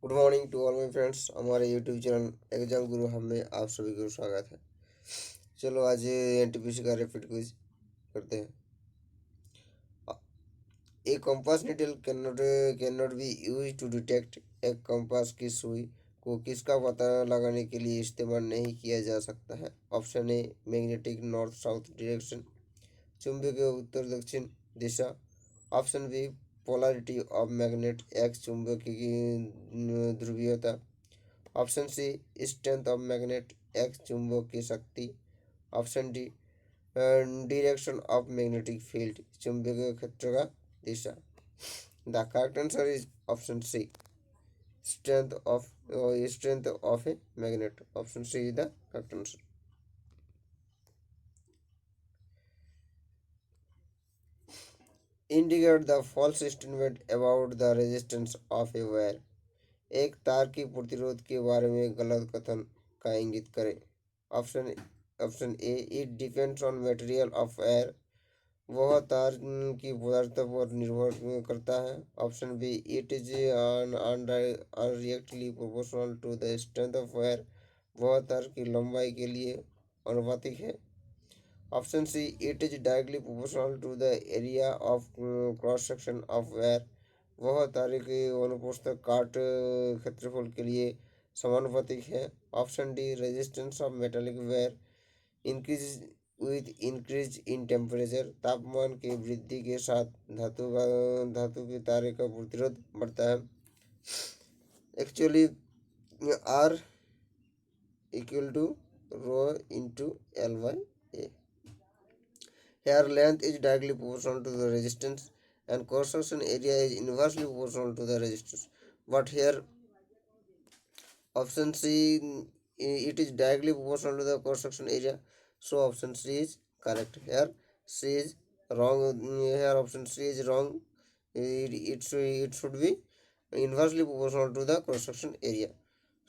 Good morning to all my friends. हमारे YouTube channel Exam Guru हम में आप सभी को स्वागत है। चलो आज एनटीपीसी का रैपिड क्विज करते हैं। A compass needle can not be use to detect. एक कंपास की सुई को किसका पता लगाने के लिए इस्तेमाल नहीं किया जा सकता है? Option A magnetic north south direction, चुंबकीय उत्तर दक्षिण दिशा। Option B polarity of magnet, एक्स चुंबकीय की ध्रुवीयता। Option C strength of magnet, एक्स चुंबक की शक्ति। Option D direction of magnetic field, चुंबकीय क्षेत्र का दिशा। The correct answer is option C strength of a magnet. Option C is the correct answer. Indicate the false statement about the resistance of a wire. एक तार की प्रतिरोध के बारे में गलत कथन का इंगित करें। Option option A it depends on material of wire, वह तार की पदार्थ पर निर्भर करता है। Option B it is inversely proportional to the strength of wire, वह तार की लंबाई के लिए अनुपातिक है। Option C it is directly proportional to the area of cross section of wire, वह तारे के अनुप्रस्थ काट क्षेत्रफल के लिए समानुपातिक है। Option D resistance of metallic wire increase with increase in temperature, तापमान की वृद्धि के साथ धातु के तारे का प्रतिरोध बढ़ता है। Actually R equal to rho into L by A. Here length is directly proportional to the resistance and cross-section area is inversely proportional to the resistance. But here option C it is directly proportional to the cross-section area. So option C is correct. Here C is wrong. Here option C is wrong. It should be inversely proportional to the cross-section area.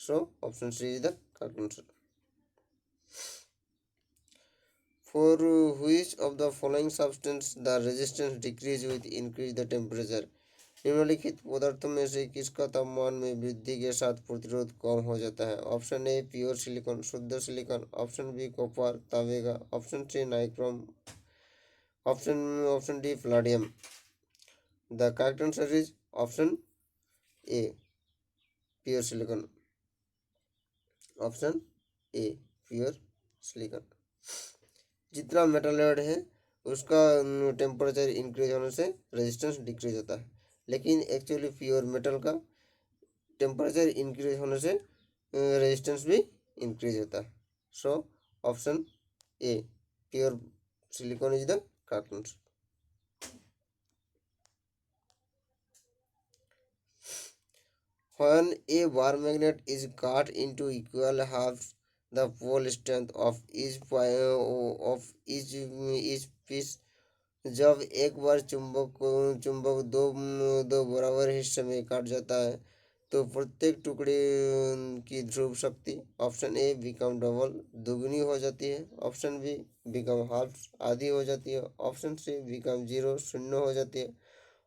So option C is the correct answer. For which of the following substance the resistance decrease with increase the temperature? निम्नलिखित पदार्थों में से किसका तापमान में वृद्धि के साथ प्रतिरोध कम हो जाता है? ऑप्शन ए प्योर सिलिकॉन, शुद्ध सिलिकॉन। ऑप्शन बी कॉपर, तांबे का। Option C nichrome. Option D platinum. The correct answer is option A pure silicon. Option A pure silicon. जितना मेटल ऐड है उसका टेम्परेचर इंक्रीज होने से रेजिस्टेंस डिक्रीज होता है, लेकिन एक्चुअली प्योर मेटल का टेम्परेचर इंक्रीज होने से रेजिस्टेंस भी इंक्रीज होता है। So option A pure silicon is the correct answer. When a bar magnet is cut into equal halves, the pole strength of each piece। जब एक बार चुंबक दो बराबर हिस्से में काट जाता है तो प्रत्येक टुकड़े की ध्रुव शक्ति ऑप्शन ए बिकम डबल दुगनी हो जाती है। ऑप्शन बी बिकम हाफ आधी हो जाती है। ऑप्शन सी बिकम जीरो शून्य हो जाती है।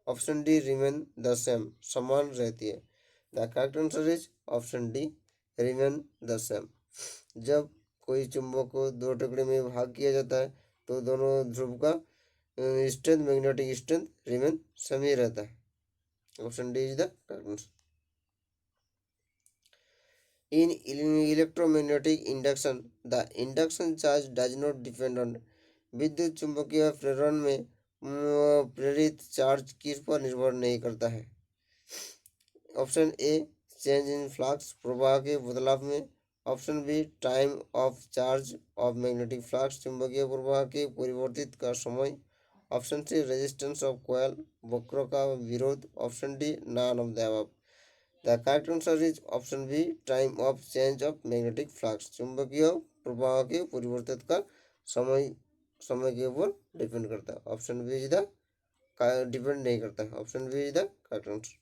Option D remain the same समान रहती है। The correct answer is option D remain the same. जब कोई चुंबक को दो टुकड़े में भाग किया जाता है तो दोनों ध्रुव का strength magnetic strength remain same ही रहता है। Option D is the correct answer. In electromagnetic induction the induction charge does not depend on. विद्युत चुंबकीय प्रेरण में प्रेरित चार्ज किस पर निर्भर नहीं करता है? Option A change in flux, प्रवाह के बदलाव में। Option B time of charge of magnetic flux, चुंबकीय प्रवाह के परिवर्तित का समय। Option C resistance of coil, वक्र का विरोध। Option D none of the above. The correct answer is option B time of change of magnetic flux, चुंबकीय प्रवाह के परिवर्तित का समय समय के ऊपर डिपेंड करता है। Option B is the depend नहीं करता है। Option B is the correct answer.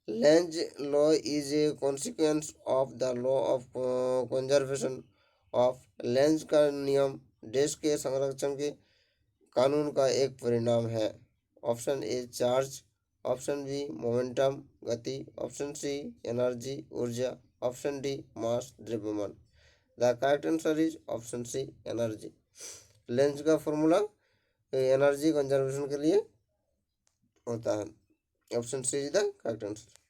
Lenz law is a consequence of the law of conservation of। Length का नियम देश के संरक्षण के कानून का एक परिणाम है। Option A charge, option B momentum गति, ऑप्शन सी एनर्जी ऊर्जा, ऑप्शन डी मास द्रव्यमान। The correct answer is option C energy. Lenz का फॉर्मूला एनर्जी कंजर्वेशन के लिए होता है। Option C is the correct answer.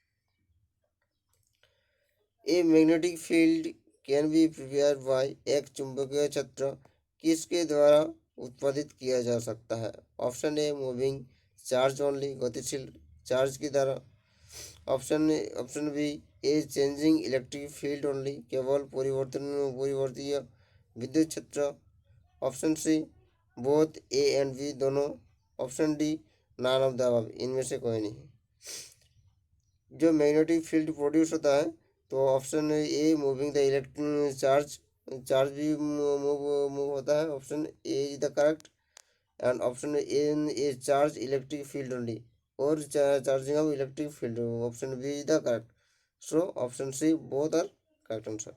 A magnetic field can be prepare by, एक चुंबकीय क्षेत्र किसके द्वारा उत्पादित किया जा सकता है। Option A moving charge only, गतिशील चार्ज की द्वारा। Option B a changing electric field only, केवल परिवर्तनीय विद्युत क्षेत्र। Option C both A and B, दोनों। Option D none of the above, इनमें से कोई नहीं। जो मैग्नेटिक फील्ड प्रोड्यूस होता है तो option A moving the electric charge, charge भी मूव होता है। Option A is the correct and option A charge electric field only, और charging of electric field, option B is the correct. So option C both are correct answer.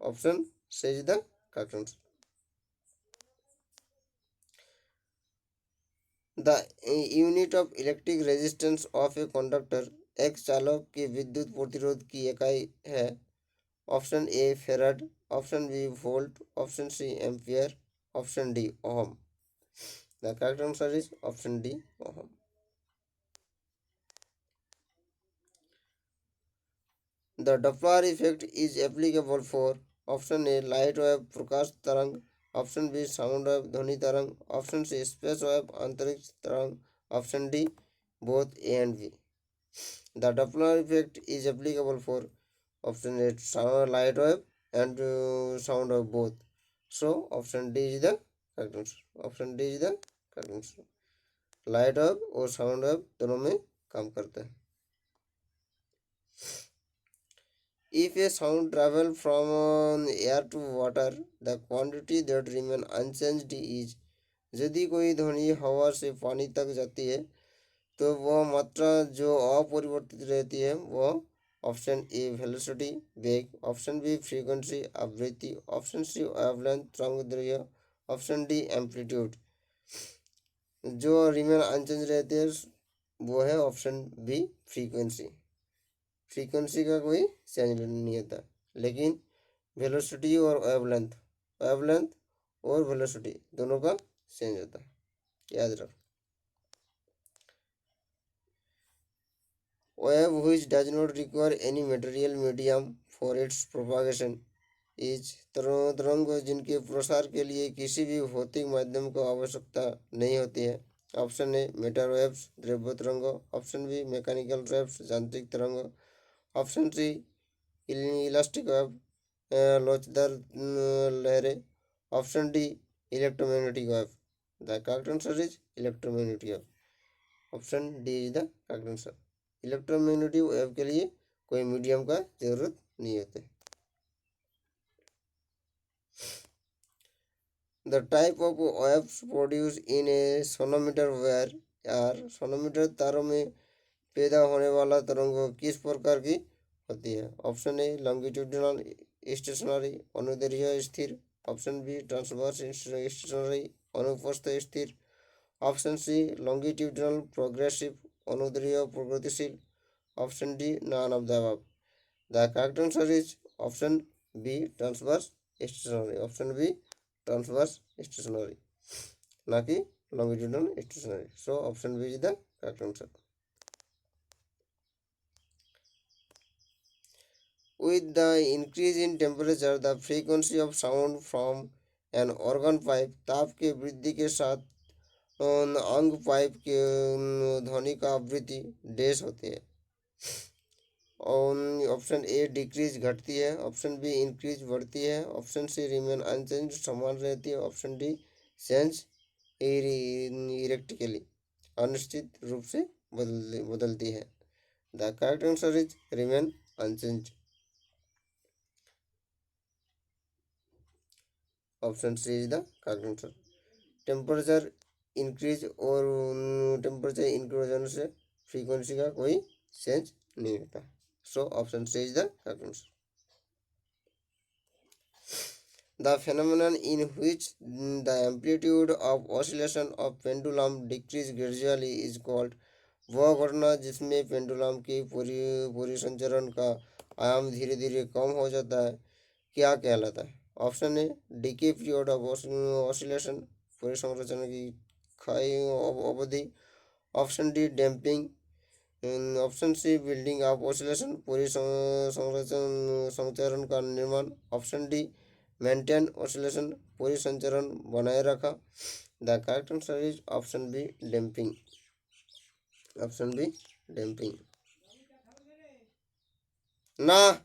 Option C is the correct answer. The unit of electric resistance of a conductor, एक चालक की विद्युत प्रतिरोध की इकाई है। Option A farad, option B volt, option C ampere, option D ohm. The correct answer is option D ohm. The Doppler effect is applicable for, option A light wave प्रकाश तरंग, ऑप्शन बी साउंड वेव ध्वनि तरंग, option C space wave अंतरिक्ष तरंग, option D both A and B. The Doppler effect is applicable for option A light wave and sound wave both. So option D is the correct answer. Option D is the correct answer. Light wave और sound wave दोनों में काम करते हैं। If a sound travels from air to water, the quantity that remain unchanged is, यदि कोई ध्वनि हवा से पानी तक जाती है तो वह मात्रा जो अपरिवर्तित रहती है वह, ऑप्शन ए वेलोसिटी वेग, ऑप्शन बी फ्रीक्वेंसी आवृत्ति, ऑप्शन सी वेवलेंथ तरंगदैर्घ्य, ऑप्शन डी एम्पलीट्यूड। जो रिमेन अनचेंज रहती है वो है ऑप्शन बी फ्रीक्वेंसी। फ्रीक्वेंसी का कोई चेंज नहीं होता, लेकिन वेलोसिटी और वेवलेंथ और वेलोसिटी दोनों का चेंज होता है, याद रखो। Wave which does not require any material medium for its propagation is, तरंग जिनके प्रसार के लिए किसी भी भौतिक माध्यम को आवश्यकता नहीं होती है। ऑप्शन ए मेटर वेव्स द्रव्य तरंग, ऑप्शन बी मैकेनिकल वेव्स यांत्रिक तरंग, ऑप्शन सी इलास्टिक वेव लोचदार लहरें, option D electromagnetic wave. The correct answer is electromagnetic wave. Option D is the correct answer. Electromagnetic wave के लिए कोई मीडियम का जरूरत नहीं होती। The type of waves produce in a sonometer wire, यार सोनोमीटर तारों में पैदा होने वाला तरंग किस प्रकार की होती है। ऑप्शन ए लॉन्गिट्यूडिनल स्टेशनरी अनुदैर्घ्य स्थिर, ऑप्शन बी ट्रांसवर्स स्टेशनरी अनुप्रस्थ स्थिर, ऑप्शन सी लॉन्गिट्यूडिनल प्रोग्रेसिव अनुदैर्घ्य प्रगतिशील, option D none of the above. The correct answer is option B transverse stationary. Option B transverse stationary, ना कि longitudinal stationary. So option B is the correct answer. With the increase in temperature, the frequency of sound from an organ pipe, ताप के वृद्धि के साथ अंग pipe के ध्वनि का आवृत्ति डैश होती है। ऑप्शन ए डिक्रीज घटती है, ऑप्शन बी इंक्रीज बढ़ती है, ऑप्शन सी रिमेन अनचेंज समान रहती है, ऑप्शन डी चेंज इरेक्टिकली अनिश्चित रूप से बदलती है। The correct answer is remain unchange. Option C is the correct answer. Temperature increase और टेम्परेचर इंक्रीज होने से फ्रीक्वेंसी का कोई चेंज नहीं होता। So option C is the correct answer. The phenomenon in which the amplitude of oscillation of pendulum decrease gradually is called, वह घटना जिसमें पेंडुलम की पूरी पूरी संचरण का आयाम धीरे धीरे कम हो जाता है क्या कहलाता है? Option A decay period of oscillation, पूरी संरचना की खाई अवधि। Option D damping. Option C building of oscillation, पूरी संचरण का निर्माण। ऑप्शन डी मेंटेन ऑसिलेशन, पूरी संचरण बनाए रखा। The correct answer is option B damping. Option B damping. ना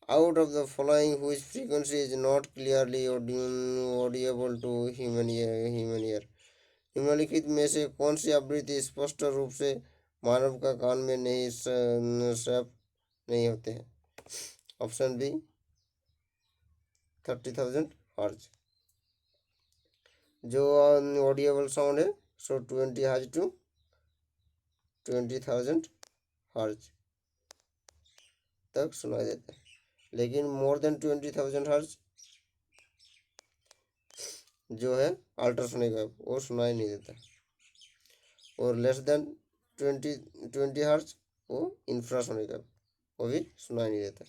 out of the following which frequency is not clearly audible to human ear? निम्नलिखित में से कौन सी आवृत्ति स्पष्ट रूप से मानव का कान में नहीं श्राप नहीं होते हैं? ऑप्शन बी 30,000 हर्ज। जो ऑडिएबल साउंड है सो 20 हर्ज टू 20,000 हर्ज तक सुनाई देता है, लेकिन मोर देन 20,000 हर्ज जो है अल्ट्रासोनिक वेव वो सुनाई नहीं देता, और लेस देन 20 हर्ज वो इंफ्रासोनिक वेव वो भी सुनाई नहीं देता।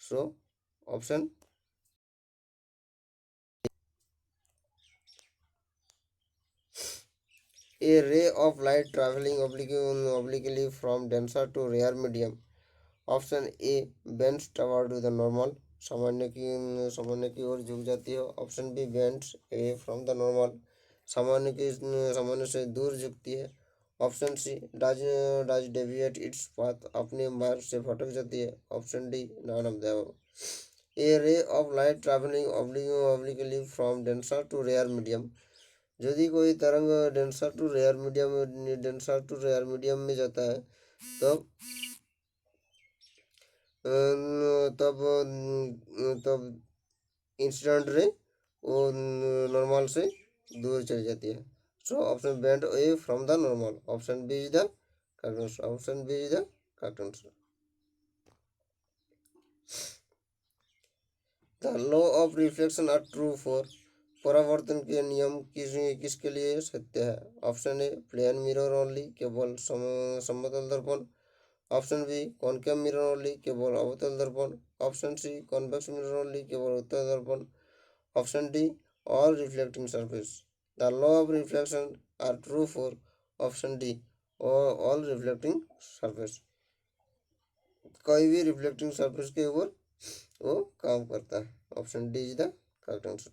सो option A ray of light travelling obliquely from denser to rare medium. Option A bends toward the normal, सामान्य की ओर झुक जाती है। Option B bends a from the normal, सामान्य से दूर झुकती है। Option C does deviate its path, अपने मार्ग से भटक जाती है। Option D none of the above. A ray of light travelling obliquely from denser to rare medium, यदि कोई तरंग डेंसर टू रेयर मीडियम में जाता है तब तब तब इंसिडेंट रे वो नॉर्मल से दूर चली जाती है। So option bend away from the normal. Option B is the correct answer. Option B is the correct answer. The law of reflection are true for, परावर्तन के नियम किसके लिए सत्य है? Option A plane mirror only, केवल समतल दर्पण। Option B concave mirror only, केवल अवतल दर्पण। Option C convex mirror only, केवल उत्तल दर्पण। Option D all reflecting surface. The law of reflection are true for option D all reflecting surface, कोई भी रिफ्लेक्टिंग सरफेस के ऊपर वो काम करता है। Option D is the correct answer.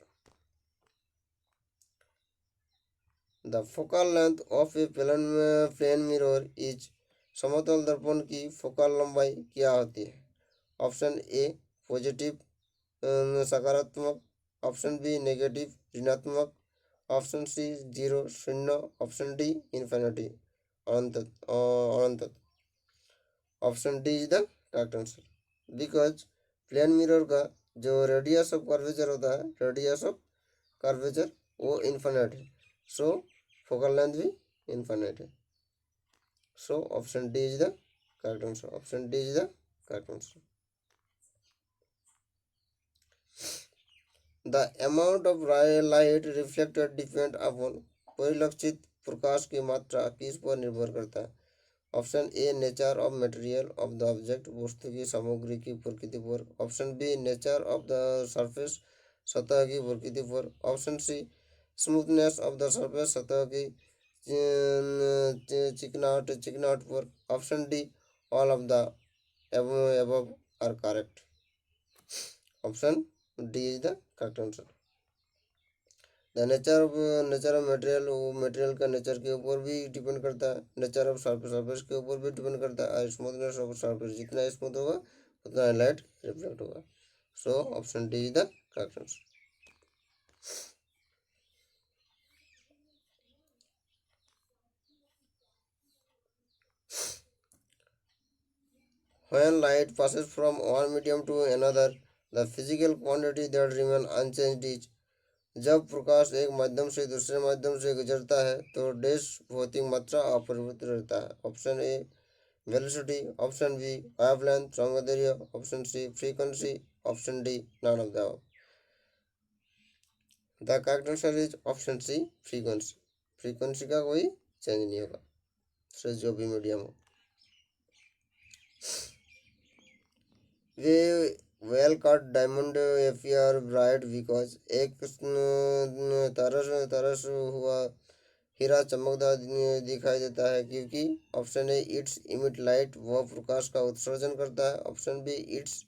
The focal length of a plane mirror is, समतल दर्पण की फोकल लंबाई क्या होती है? ऑप्शन ए पॉजिटिव सकारात्मक। ऑप्शन बी नेगेटिव ऋणात्मक। ऑप्शन सी 0 शून्य। ऑप्शन डी इन्फिनिटी अनंत। Option D is the correct answer, because plane mirror का जो रेडियस ऑफ कर्वेचर होता है, रेडियस ऑफ कर्वेचर वो इन्फिनिट है। सो फोकल लेंथ भी इन्फिनिट है। So option D is the correct answer. Option D is the correct answer. The amount of light reflected depend upon, परिलक्षित प्रकाश की मात्रा किस पर निर्भर करता है? Option A nature of material of the object, वस्तु की सामग्री की प्रकृति पर। Option B nature of the surface, सतह की प्रकृति पर। Option C smoothness of the surface, सतह की चिकनाहट पर। Option D all of the above are correct. Option D is the correct answer. The nature of material, वो मटेरियल का नेचर के ऊपर भी डिपेंड करता है। नेचर ऑफ सरफेस के ऊपर भी डिपेंड करता है। और स्मूथनेस ऑफ सरफेस, जितना स्मूथ होगा उतना लाइट रिफ्लेक्ट होगा। सो option D is the correct answer. When light passes from one medium to another, the physical quantity that remain unchanged is, जब प्रकाश एक माध्यम से दूसरे माध्यम से गुजरता है तो डैश भौतिक मात्रा अपरिवर्तित रहता है। Option A velocity, option B wavelength तरंगदैर्घ्य, option C frequency, option D none of the above. The correct answer is option C frequency. Frequency का कोई चेंज नहीं होगा, सो जो भी मीडियम हो। A well cut diamond appear bright because एक तरस हुआ हीरा चमकदार दिखाई देता है क्योंकि option A it's emit light, वह प्रकाश का उत्सर्जन करता है। Option B it's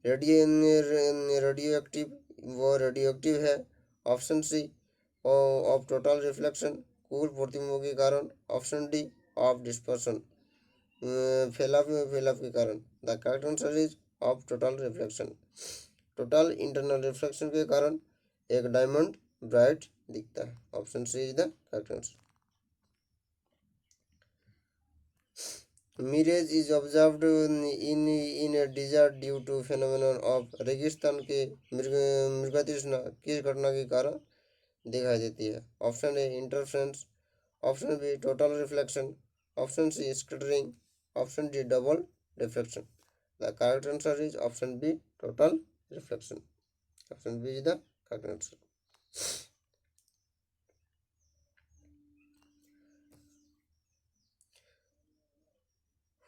radioactive, वो रेडियो एक्टिव है। Option C of total reflection, कुल प्रतिबिंबों के कारण। ऑप्शन डी ऑफ डिस्पर्सन, फैलाव के कारण। The correct answer is of total reflection. Total internal reflection के कारण एक डायमंड ब्राइट दिखता है। Option C is the correct answer. Mirage is observed in a desert due to phenomenon of, रेगिस्तान के मृगतृष्णा किस घटना के कारण दिखाई देती है। Option A interference, option B total reflection, option C scattering, option D double reflection. The correct answer is option B total reflection. Option B is the correct answer.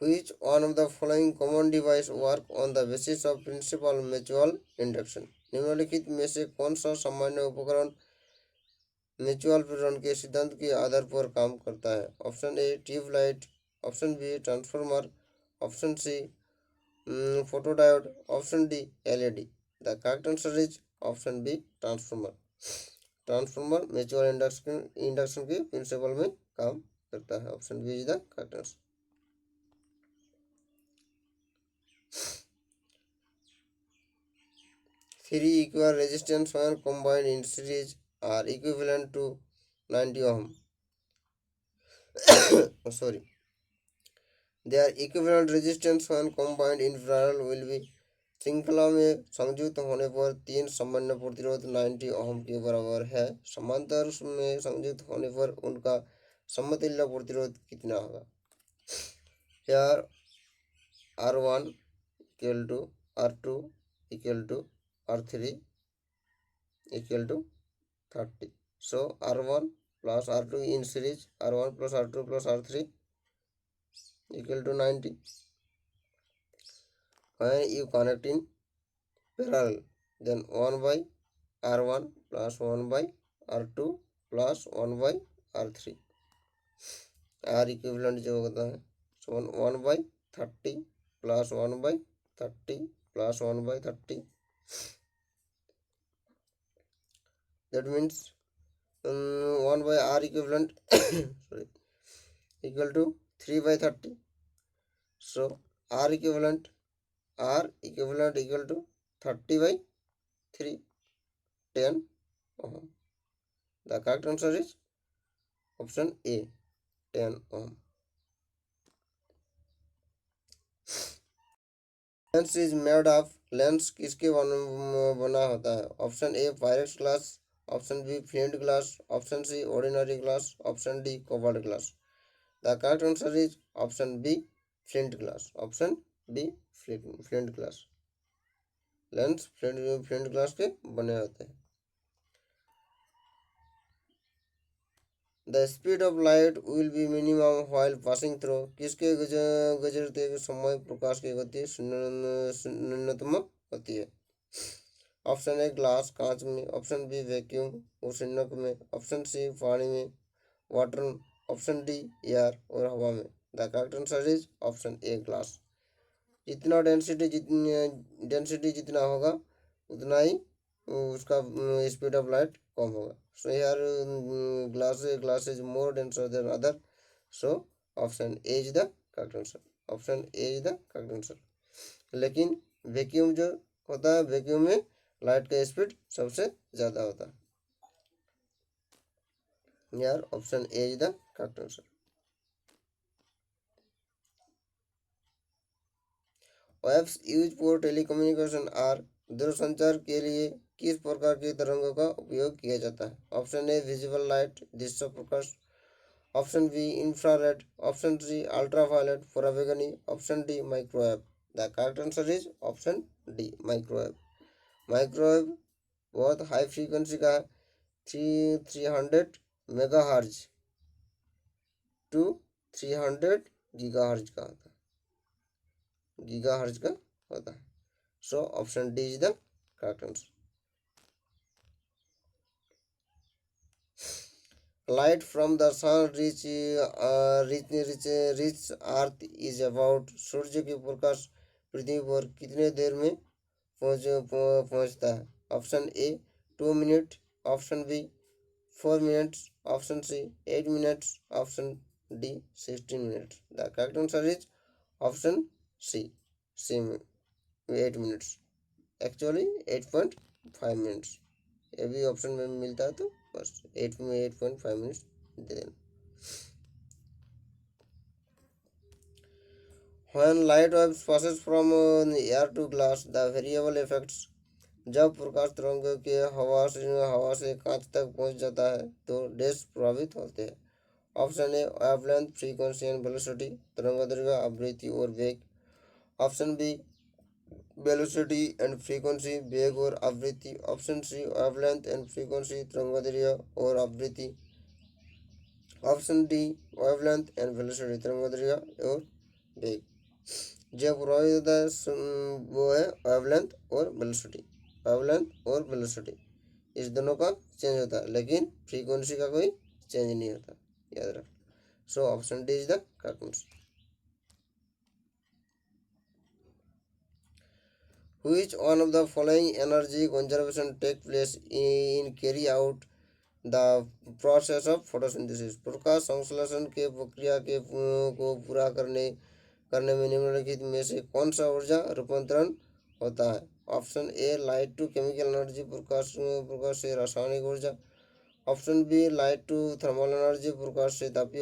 Which one of the following common device work on the basis of principle mutual induction? निम्नलिखित में से कौन सा सामान्य उपकरण mutual प्रेरण के सिद्धांत के आधार पर काम करता है। Option A tubelight, option B transformer, option C photodiode, option D LED. The correct answer is option B transformer. Transformer mutual induction के प्रिंसिपल में काम करता है। Option B is the correct answer. Three equal resistance when combined in series are equivalent to 90 ohm. Sorry. Their equivalent resistance when combined in parallel will be, श्रृंखला में संयुक्त होने पर तीन सामान्य प्रतिरोध 90 ओम के बराबर है। समांतर में संयुक्त होने पर उनका समतुल्य प्रतिरोध कितना होगा। Here R1 equal to R2 equal to R3 equal to 30. So R1 plus R2 in series, R1 plus R2 plus R3 equal to 90. When you connect in parallel, then 1 by R1 plus 1 by R2 plus 1 by R3, R equivalent जो होता है, so 1 by 30 plus 1 by 30 plus 1 by 30, that means 1 by R equivalent sorry, equal to 3 by 30. So R equivalent equal to 30 by 3, 10 ohm. The correct answer is option A, 10 ohm. Lens is made of, lens किसके बना होता है। Option A pyrex glass, option B flint glass, option C ordinary glass, option D cobalt glass. The correct answer is option B flint glass. Option B flint glass. Lens flint glass के बने होते हैं। The speed of light will be minimum while passing through, किसके गुजरते समय प्रकाश की गति न्यूनतम होती है। ऑप्शन ए ग्लास कांच में, ऑप्शन बी वैक्यूम उष्णक में, ऑप्शन सी पानी में वाटर, ऑप्शन डी एयर और हवा में। The correct answer is option a glass. जितना डेंसिटी जितना होगा उतना ही उसका स्पीड ऑफ लाइट कम होगा। सो यार glass is more denser than other, so option A is the correct answer. Option A is the correct answer. लेकिन वैक्यूम जो होता है, वैक्यूम में लाइट का स्पीड सबसे ज़्यादा होता है। यार option A is the correct answer. Waves use for telecommunication are, दूरसंचार के लिए किस प्रकार की तरंगों का उपयोग किया जाता है। ऑप्शन ए विजिबल लाइट, दृश्य प्रकाश, option B infrared, option C ultraviolet, फोरावेगनी, option D microwave. The correct answer is option D microwave. Microwave बहुत हाई फ्रीक्वेंसी का है, 300 मेगा हर्ज टू 300 गीगा हर्ज का होता है, गीगा हर्ज का होता है। So option D is the correct answer. Light from the sun reach earth is about. सूर्य की प्रकाश पृथ्वी पर कितने देर में पहुंचता है? Option A 2 minute, option B 4 minutes, option C 8 minutes, option D 16 minutes. The correct answer is option C, same 8 minutes, actually 8.5 minutes. ये भी ऑप्शन में मिलता है तो बस 8.5 मिनट्स दे देना। When light waves passes from air to glass, the variable effects। जब प्रकाश तरंगों के हवा से कांच तक पहुंच जाता है तो डैश प्रभावित होते हैं। Option A wavelength, frequency and velocity, तरंगदैर्घ्य, आवृत्ति और वेग। Option B velocity and frequency, वेग और आवृत्ति। Option C wavelength and frequency, तरंगदैर्घ्य और आवृत्ति। Option D wavelength and velocity, तरंगदैर्घ्य और वेग। जो प्रभावित होता है वो है वेवलेंथ और वेलोसिटी। वेवलेंथ और वेलोसिटी इस दोनों का चेंज होता है, लेकिन फ्रीक्वेंसी का कोई चेंज नहीं होता, याद रख। सो option D is the correct answer. Which one of the following energy conservation take place in carry out the process of photosynthesis? प्रकाश संश्लेषण के प्रक्रिया के को पूरा करने में निम्नलिखित में से कौन सा ऊर्जा रूपांतरण होता है? Option A light to chemical energy, प्रकाश से रासायनिक ऊर्जा। Option B light to thermal energy, प्रकाश से तापीय